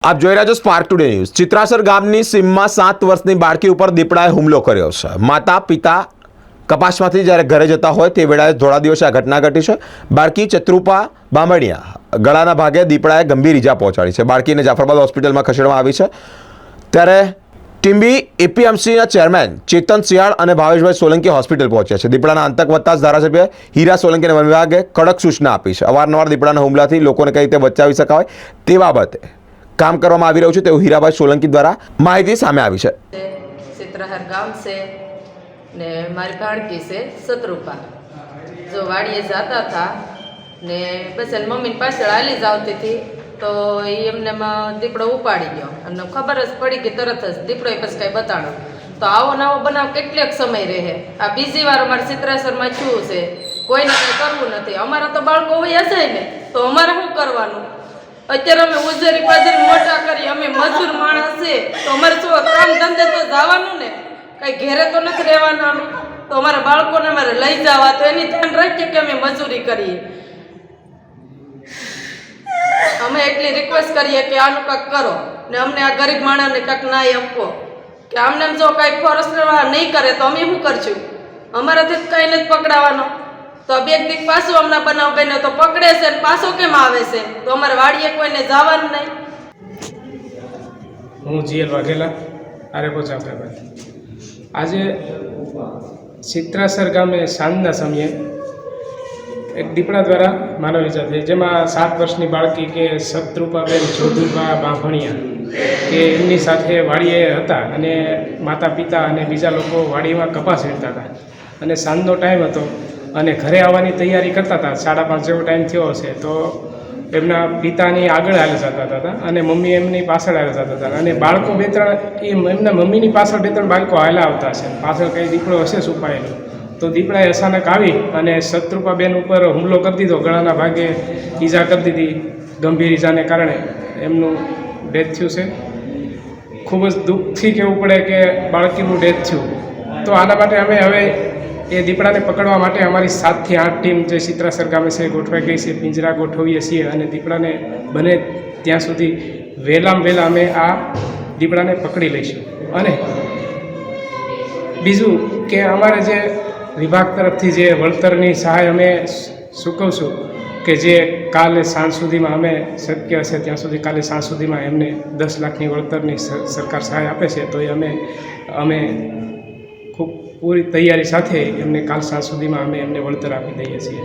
આપ જોઈ રહ્યા છો સ્પાર્ક ટુડે ન્યૂઝ। ચિત્રાસર ગામની સીમમાં 7 વર્ષની બાળકી ઉપર દીપડાએ હુમલો કર્યો છે। માતા પિતા કપાસમાંથી જ્યારે ઘરે જતા હોય તે વેળાએ થોડા દિવસે આ ઘટના ઘટી છે। બાળકી ચત્રુપા બામણિયા ગળાના ભાગે દીપડાએ ગંભીર ઈજા પહોંચાડી છે। બાળકીને જાફરાબાદ હોસ્પિટલમાં ખસેડવામાં આવી છે। ત્યારે ટીમ્બી એપીએમસીના ચેરમેન ચેતન સિયાળ અને ભાવેશભાઈ સોલંકી હોસ્પિટલ પહોંચ્યા છે। દીપડાના આતંક વધતા જ ધારાસભ્ય હીરા સોલંકીને વન વિભાગે કડક સૂચના આપી છે। અવારનવાર દીપડાના હુમલાથી લોકોને કઈ રીતે બચાવી શકાય તે બાબતે काम करवामां आवी रह्युं छे तेवुं हीराभाई सोलंकी द्वारा माहिती सामे आवी छे। चित्रहर गाम से ने मारी भाणकी से शत्रुपा जो वाड़िए जाता था ने बस एनी मम्मी पाछळ हाली ज आवती थी तो एमने दीपड़ो उपाड़ी गयो अने खबर ज पड़ी कि तरत ज दीपड़ो बस कई बताड़ो तो आवो नवो बनाव केटलेक समय रहे। आ बीजी वार अमारे चित्रासर में थयुं छे कोईने कंई करवुं नथी। अमारा तो बाळको वया जाय ने तो अमारे शुं करवानुं? અત્યારે અમે ઉજરી પાજરી મોટા કરી અમે મજૂર માણસ છે તો અમારે શું કામ ધંધે તો જવાનું ને કઈ ઘેરે તો નથી રહેવાનું અમે તો અમારા બાળકોને અમારે લઈ જવા તો એની ધ્યાન રાખીએ કે અમે મજૂરી કરીએ। અમે એટલી રિક્વેસ્ટ કરીએ કે આનું કંઈક કરો ને અમને આ ગરીબ માણસને કંઈક ન્યાય આપવો કે આમને જો કાંઈ ફોરેસ્ટવાળા નહીં કરે તો અમે શું કરશું? અમારાથી કંઈ નથી પકડાવાનો तो अब एक दिन पासो हमना बनाव बने तो पकड़े से पासो केम आवे से तो अमर वाड़िए कोईने जावानुं नहीं। हूँ जीएल वाघेला आरेपो जाफराबाद। आज चित्रासर गामे सांजना समये एक दीपड़ा द्वारा मानव ईजा थई जेमां 7 वर्षनी बाळकी के शत्रुपाबेन जोधुबा बाभणिया के एमनी साथे वाड़िए हता अने माता पिता अने बीजा लोको वाड़ीमां कपास वीणता हता अने सांजनो टाइम हतो અને ઘરે આવવાની તૈયારી કરતા હતા। 5:30 જેવો ટાઈમ થયો હશે તો એમના પિતાની આગળ હાલે જતા હતા અને મમ્મી એમની પાછળ હાલે જતા હતા અને બાળકો 2-3 એમના મમ્મીની પાછળ 2-3 બાળકો હાલા આવતા હશે। પાછળ કંઈ દીપડો હશે છુપાયેલો તો દીપડાએ અચાનક આવી અને શત્રુપાબેન ઉપર હુમલો કરી દીધો। ગળાના ભાગે ઈજા કરી દીધી। ગંભીર ઈજાને કારણે એમનું ડેથ થયું છે। ખૂબ જ દુઃખથી કહેવું પડે કે બાળકીનું ડેથ થયું। તો આના માટે અમે હવે ये दीपड़ा ने पकड़वा माटे अमारी 7 થી 8 टीम जो चित्रासर गामे से गोठवाई गई है। पिंजरा गोठवीए छीए अने दीपड़ा ने बने त्यां सुधी वहेलामां वहेला अमे आ दीपड़ा ने पकड़ी लईशुं। अने बीजुं के अमारे जे विभाग तरफथी जे वळतरनी सहाय अमे चूकवशुं के जे काले सांज सुधीमां अमे शक्य हशे त्यां सुधी काले सांज सुधीमां एमने 10 लाखनी वळतरनी सरकार सहाय आपे छे तो अमे खूब पूरी तैयारी साथे एमने काल साँज सुधीमां अमे एमने वळतर आपी दईए छीए।